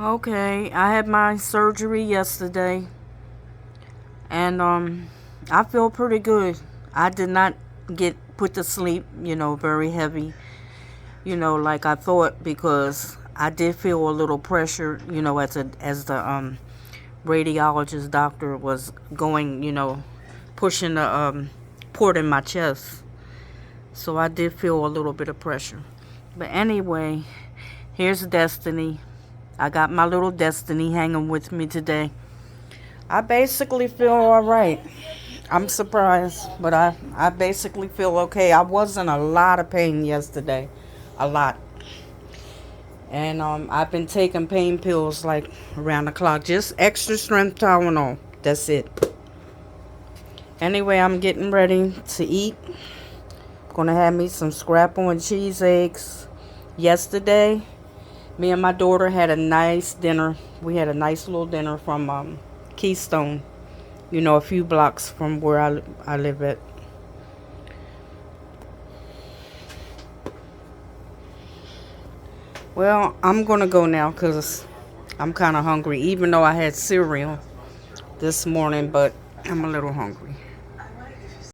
Okay, I had my surgery yesterday, and I feel pretty good. I did not get put to sleep, very heavy, like I thought, because I did feel a little pressure, as the radiologist doctor was going, pushing the port in my chest. So I did feel a little bit of pressure. But anyway, here's Destiny. I got my little Destiny hanging with me today. I basically feel all right. I'm surprised, but I basically feel okay. I was in a lot of pain yesterday. A lot. And I've been taking pain pills like around the clock. Just extra strength Tylenol. That's it. Anyway, I'm getting ready to eat. Gonna have me some scrap-on cheese eggs. Yesterday, me and my daughter had a nice dinner. We had a nice little dinner from Keystone. A few blocks from where I live at. Well, I'm gonna go now because I'm kind of hungry. Even though I had cereal this morning, but I'm a little hungry.